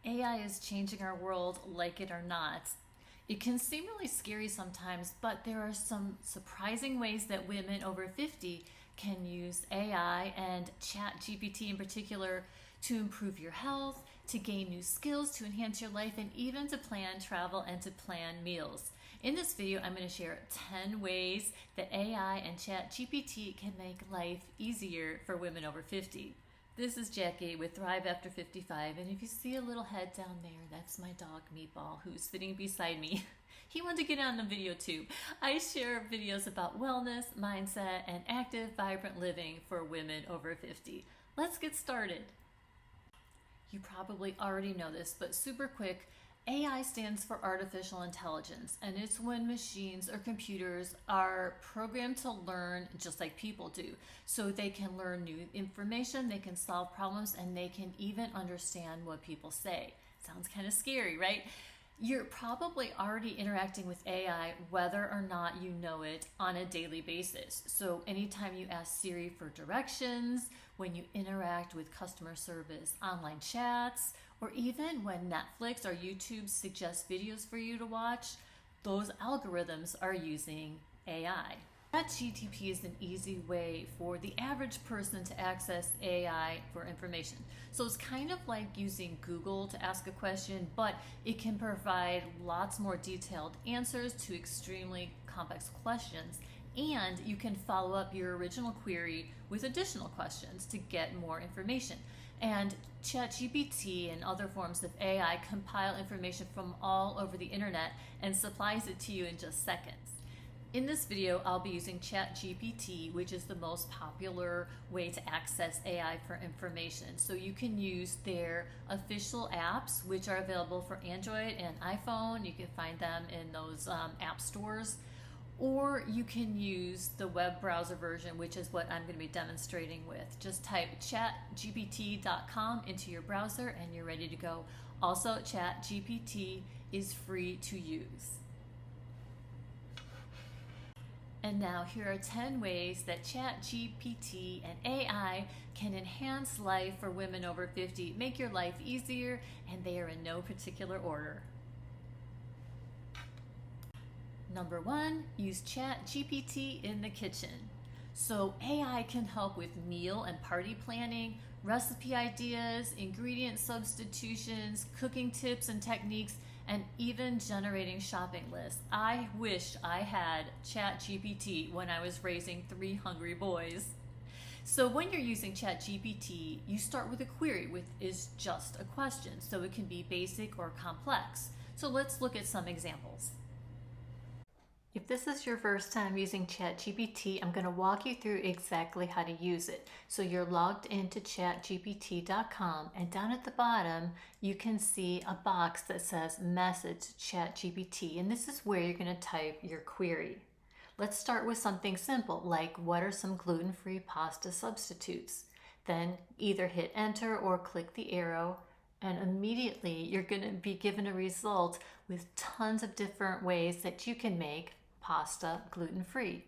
AI is changing our world, like it or not. It can seem really scary sometimes, but there are some surprising ways that women over 50 can use AI and Chat GPT in particular to improve your health, to gain new skills, to enhance your life, and even to plan travel and to plan meals. In this video, I'm going to share 10 ways that AI and Chat GPT can make life easier for women over 50. This is Jackie with Thrive After 55, and if you see a little head down there, that's my dog Meatball, who's sitting beside me. He wanted to get on the video too. I share videos about wellness, mindset, and active, vibrant living for women over 50. Let's get started. You probably already know this, but super quick, AI stands for artificial intelligence, and it's when machines or computers are programmed to learn just like people do. So they can learn new information, they can solve problems, and they can even understand what people say. Sounds kind of scary, right? You're probably already interacting with AI whether or not you know it on a daily basis. So anytime you ask Siri for directions, when you interact with customer service, online chats, or even when Netflix or YouTube suggest videos for you to watch, those algorithms are using AI. ChatGPT is an easy way for the average person to access AI for information. So it's kind of like using Google to ask a question, but it can provide lots more detailed answers to extremely complex questions. And you can follow up your original query with additional questions to get more information. And ChatGPT and other forms of AI compile information from all over the internet and supplies it to you in just seconds. In this video, I'll be using Chat GPT, which is the most popular way to access AI for information. So you can use their official apps, which are available for Android and iPhone. You can find them in those app stores. Or you can use the web browser version, which is what I'm going to be demonstrating with. Just type chatgpt.com into your browser and you're ready to go. Also, ChatGPT is free to use. And now here are 10 ways that ChatGPT and AI can enhance life for women over 50, make your life easier, and they are in no particular order. Number 1, use ChatGPT in the kitchen. So AI can help with meal and party planning, recipe ideas, ingredient substitutions, cooking tips and techniques, and even generating shopping lists. I wish I had ChatGPT when I was raising 3 hungry boys. So when you're using ChatGPT, you start with a query, which is just a question. So it can be basic or complex. So let's look at some examples. If this is your first time using ChatGPT, I'm going to walk you through exactly how to use it. So you're logged into chatgpt.com, and down at the bottom, you can see a box that says Message ChatGPT, and this is where you're going to type your query. Let's start with something simple, like what are some gluten-free pasta substitutes? Then either hit enter or click the arrow, and immediately you're going to be given a result with tons of different ways that you can make pasta gluten-free.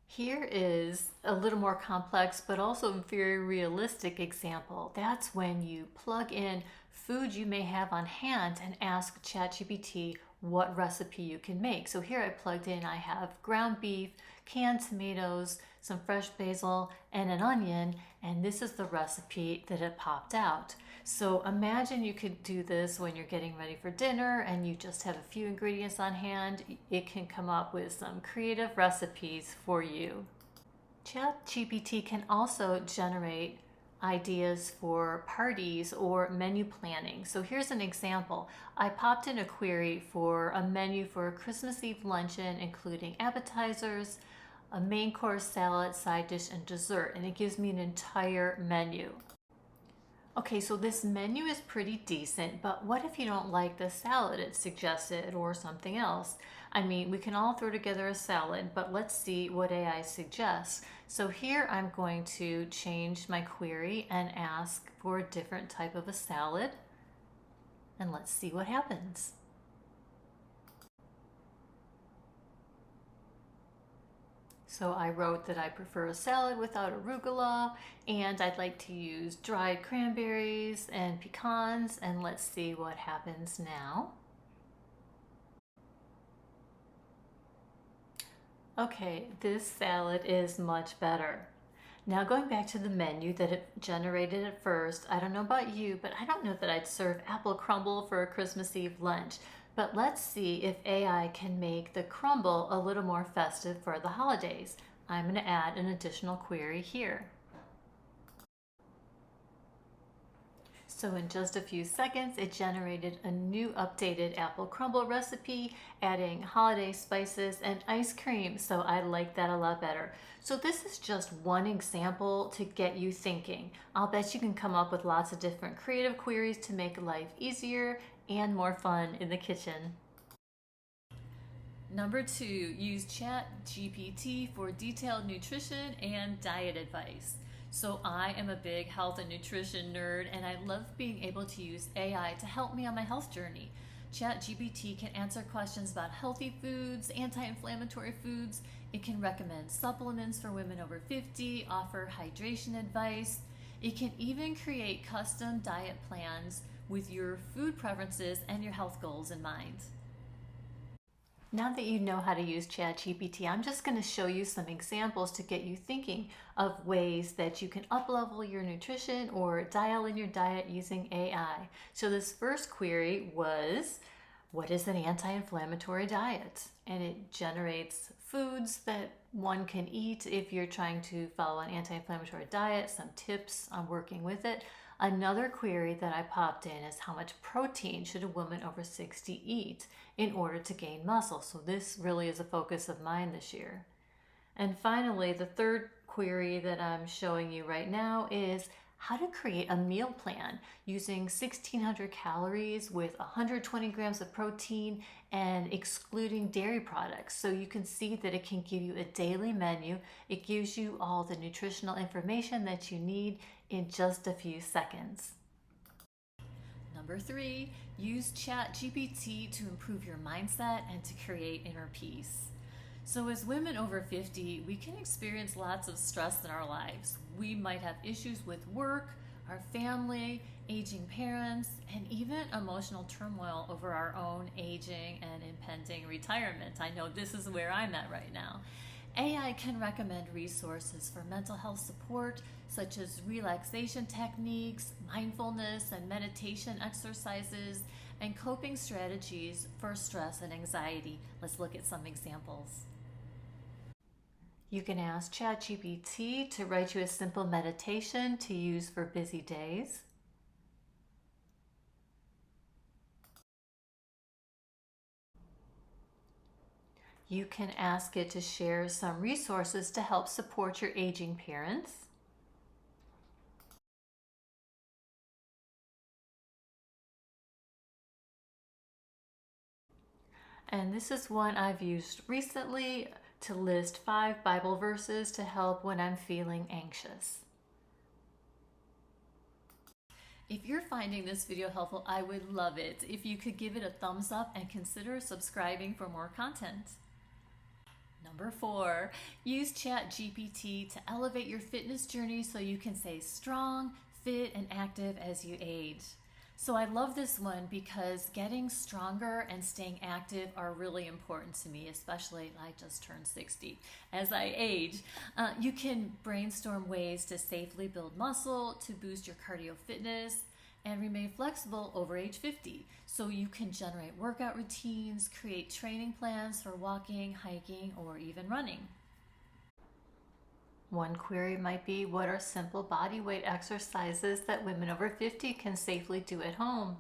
Here is a little more complex but also very realistic example. That's when you plug in food you may have on hand and ask ChatGPT what recipe you can make. So here I plugged in, I have ground beef, canned tomatoes, some fresh basil, and an onion, and this is the recipe that it popped out. So imagine you could do this when you're getting ready for dinner and you just have a few ingredients on hand. It can come up with some creative recipes for you. ChatGPT can also generate ideas for parties or menu planning. So here's an example. I popped in a query for a menu for a Christmas Eve luncheon, including appetizers, a main course salad, side dish, and dessert, and it gives me an entire menu. Okay, so this menu is pretty decent, but what if you don't like the salad it suggested or something else? I mean, we can all throw together a salad, but let's see what AI suggests. So here I'm going to change my query and ask for a different type of a salad, and let's see what happens. So I wrote that I prefer a salad without arugula, and I'd like to use dried cranberries and pecans, and let's see what happens now. Okay, this salad is much better. Now going back to the menu that it generated at first, I don't know about you, but I don't know that I'd serve apple crumble for a Christmas Eve lunch. But let's see if AI can make the crumble a little more festive for the holidays. I'm going to add an additional query here. So in just a few seconds, it generated a new updated apple crumble recipe, adding holiday spices and ice cream. So I like that a lot better. So this is just one example to get you thinking. I'll bet you can come up with lots of different creative queries to make life easier and more fun in the kitchen. Number 2, use Chat GPT for detailed nutrition and diet advice. So I am a big health and nutrition nerd, and I love being able to use AI to help me on my health journey. Chat GPT can answer questions about healthy foods, anti-inflammatory foods. It can recommend supplements for women over 50, offer hydration advice. It can even create custom diet plans with your food preferences and your health goals in mind. Now that you know how to use ChatGPT, I'm just going to show you some examples to get you thinking of ways that you can up-level your nutrition or dial in your diet using AI. So this first query was, what is an anti-inflammatory diet? And it generates foods that one can eat if you're trying to follow an anti-inflammatory diet, some tips on working with it. Another query that I popped in is, how much protein should a woman over 60 eat in order to gain muscle? So this really is a focus of mine this year. And finally, the third query that I'm showing you right now is how to create a meal plan using 1,600 calories with 120 grams of protein and excluding dairy products. So you can see that it can give you a daily menu. It gives you all the nutritional information that you need in just a few seconds. Number 3, use Chat GPT to improve your mindset and to create inner peace. So as women over 50, we can experience lots of stress in our lives. We might have issues with work, our family, aging parents, and even emotional turmoil over our own aging and impending retirement. I know this is where I'm at right now. AI can recommend resources for mental health support, such as relaxation techniques, mindfulness and meditation exercises, and coping strategies for stress and anxiety. Let's look at some examples. You can ask ChatGPT to write you a simple meditation to use for busy days. You can ask it to share some resources to help support your aging parents. And this is one I've used recently to list 5 Bible verses to help when I'm feeling anxious. If you're finding this video helpful, I would love it if you could give it a thumbs up and consider subscribing for more content. Number 4, use ChatGPT to elevate your fitness journey so you can stay strong, fit, and active as you age. So I love this one because getting stronger and staying active are really important to me, especially I just turned 60. As I age, you can brainstorm ways to safely build muscle, to boost your cardio fitness, and remain flexible over age 50. So you can generate workout routines, create training plans for walking, hiking, or even running. One query might be, what are simple body weight exercises that women over 50 can safely do at home?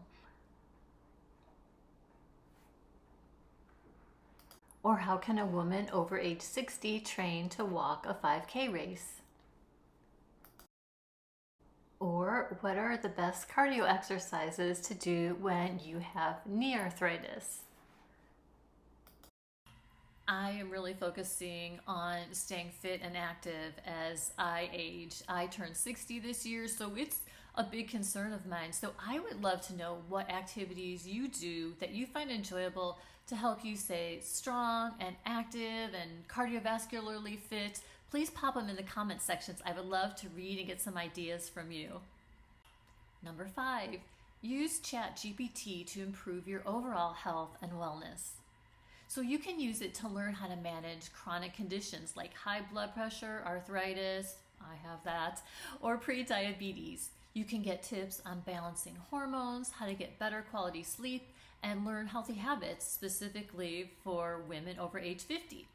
Or how can a woman over age 60 train to walk a 5K race? Or what are the best cardio exercises to do when you have knee arthritis? I am really focusing on staying fit and active as I age. I turned 60 this year, so it's a big concern of mine. So I would love to know what activities you do that you find enjoyable to help you stay strong and active and cardiovascularly fit, please pop them in the comment sections. I would love to read and get some ideas from you. Number 5, use Chat GPT to improve your overall health and wellness. So you can use it to learn how to manage chronic conditions like high blood pressure, arthritis, I have that, or pre-diabetes. You can get tips on balancing hormones, how to get better quality sleep, and learn healthy habits specifically for women over age 50.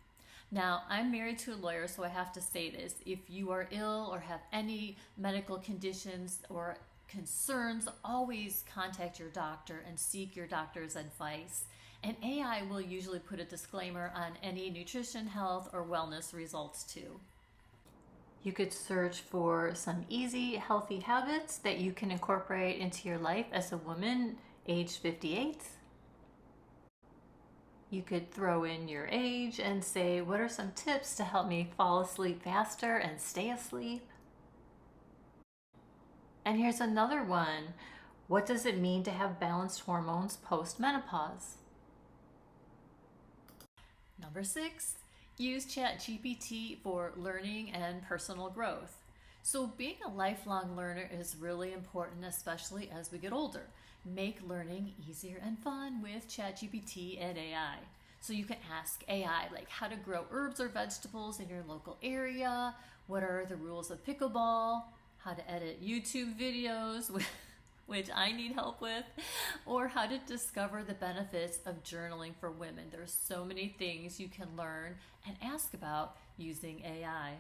Now, I'm married to a lawyer, so I have to say this. If you are ill or have any medical conditions or concerns, always contact your doctor and seek your doctor's advice. And AI will usually put a disclaimer on any nutrition, health, or wellness results too. You could search for some easy, healthy habits that you can incorporate into your life as a woman age 58. You could throw in your age and say, what are some tips to help me fall asleep faster and stay asleep? And here's another one. What does it mean to have balanced hormones post-menopause? Number 6, use Chat GPT for learning and personal growth. So being a lifelong learner is really important, especially as we get older. Make learning easier and fun with Chat GPT and AI. So you can ask AI like how to grow herbs or vegetables in your local area, what are the rules of pickleball, how to edit YouTube videos, which I need help with, or how to discover the benefits of journaling for women. There's so many things you can learn and ask about using AI.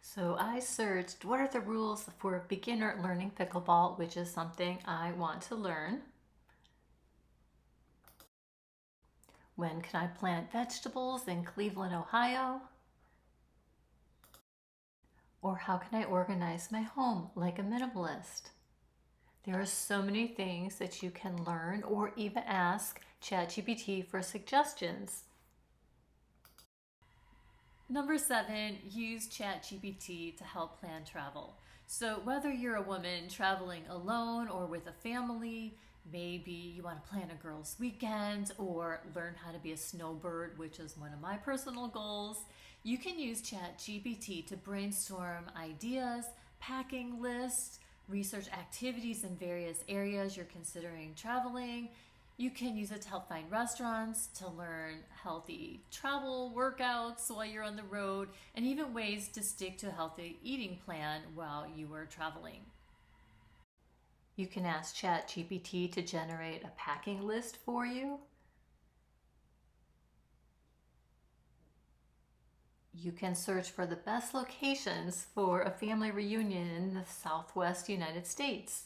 So I searched what are the rules for beginner learning pickleball, which is something I want to learn. When can I plant vegetables in Cleveland, Ohio? Or how can I organize my home like a minimalist? There are so many things that you can learn or even ask ChatGPT for suggestions. Number 7, use ChatGPT to help plan travel. So whether you're a woman traveling alone or with a family, maybe you want to plan a girls' weekend or learn how to be a snowbird, which is one of my personal goals, you can use ChatGPT to brainstorm ideas, packing lists, research activities in various areas you're considering traveling. You can use it to help find restaurants, to learn healthy travel workouts while you're on the road, and even ways to stick to a healthy eating plan while you are traveling. You can ask ChatGPT to generate a packing list for you. You can search for the best locations for a family reunion in the Southwest United States.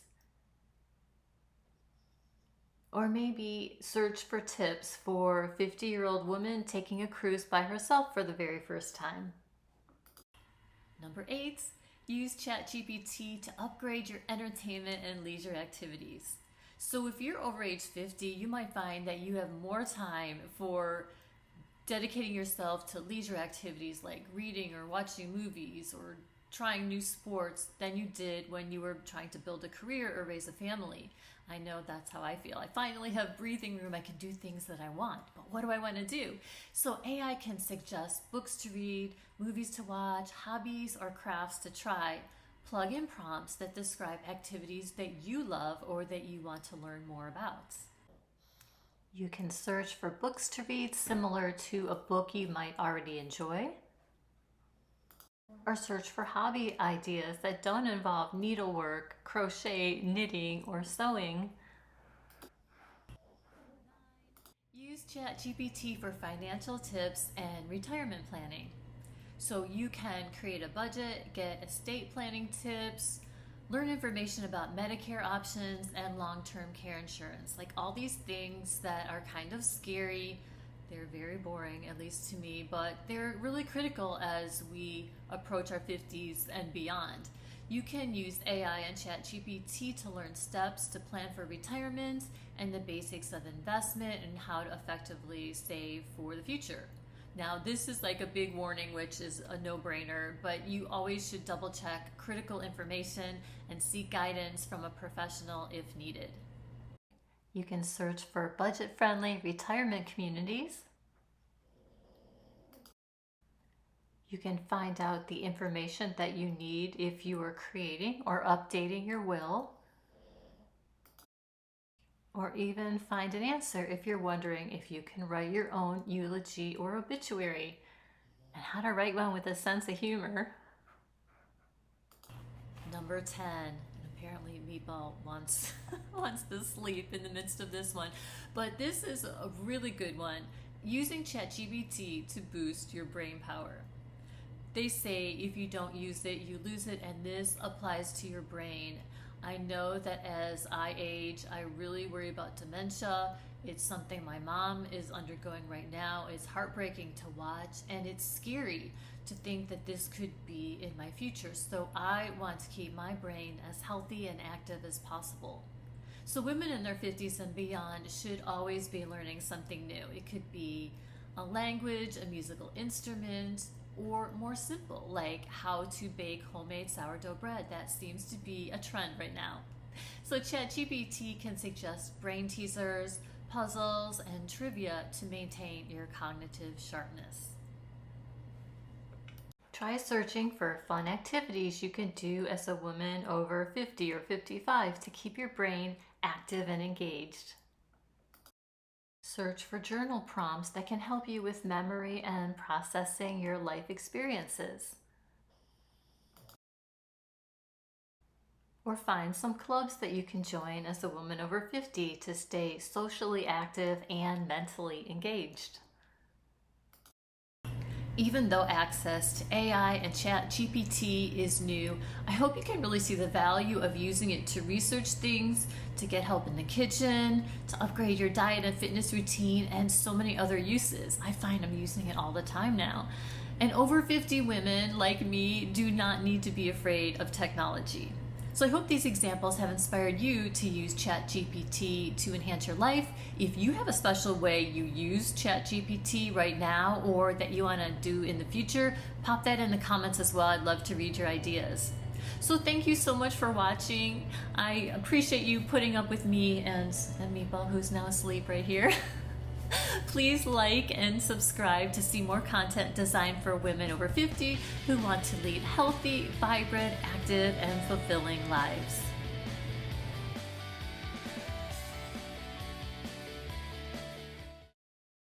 Or maybe search for tips for a 50-year-old woman taking a cruise by herself for the very first time. Number 8, use ChatGPT to upgrade your entertainment and leisure activities. So if you're over age 50, you might find that you have more time for dedicating yourself to leisure activities like reading or watching movies or trying new sports than you did when you were trying to build a career or raise a family. I know that's how I feel. I finally have breathing room. I can do things that I want, but what do I want to do? So AI can suggest books to read, movies to watch, hobbies or crafts to try. Plug in prompts that describe activities that you love or that you want to learn more about. You can search for books to read similar to a book you might already enjoy, or search for hobby ideas that don't involve needlework, crochet, knitting, or sewing. Use ChatGPT for financial tips and retirement planning. So you can create a budget, get estate planning tips, learn information about Medicare options and long-term care insurance. Like all these things that are kind of scary. They're very boring, at least to me, but they're really critical as we approach our 50s and beyond. You can use AI and ChatGPT to learn steps to plan for retirement and the basics of investment and how to effectively save for the future. Now, this is like a big warning, which is a no-brainer, but you always should double check critical information and seek guidance from a professional if needed. You can search for budget-friendly retirement communities. You can find out the information that you need if you are creating or updating your will, or even find an answer if you're wondering if you can write your own eulogy or obituary, and how to write one with a sense of humor. Number 10. Apparently Meatball wants to sleep in the midst of this one, but this is a really good one. Using Chat GPT to boost your brain power. They say if you don't use it, you lose it, and this applies to your brain. I know that as I age, I really worry about dementia. It's something my mom is undergoing right now. It's heartbreaking to watch, and it's scary to think that this could be in my future. So I want to keep my brain as healthy and active as possible. So women in their 50s and beyond should always be learning something new. It could be a language, a musical instrument, or more simple, like how to bake homemade sourdough bread. That seems to be a trend right now. So ChatGPT can suggest brain teasers, puzzles, and trivia to maintain your cognitive sharpness. Try searching for fun activities you can do as a woman over 50 or 55 to keep your brain active and engaged. Search for journal prompts that can help you with memory and processing your life experiences. Or find some clubs that you can join as a woman over 50 to stay socially active and mentally engaged. Even though access to AI and Chat GPT is new, I hope you can really see the value of using it to research things, to get help in the kitchen, to upgrade your diet and fitness routine, and so many other uses. I find I'm using it all the time now. And over 50 women like me do not need to be afraid of technology. So I hope these examples have inspired you to use ChatGPT to enhance your life. If you have a special way you use ChatGPT right now or that you want to do in the future, pop that in the comments as well. I'd love to read your ideas. So thank you so much for watching. I appreciate you putting up with me and Meatball, who's now asleep right here. Please like and subscribe to see more content designed for women over 50 who want to lead healthy, vibrant, active, and fulfilling lives.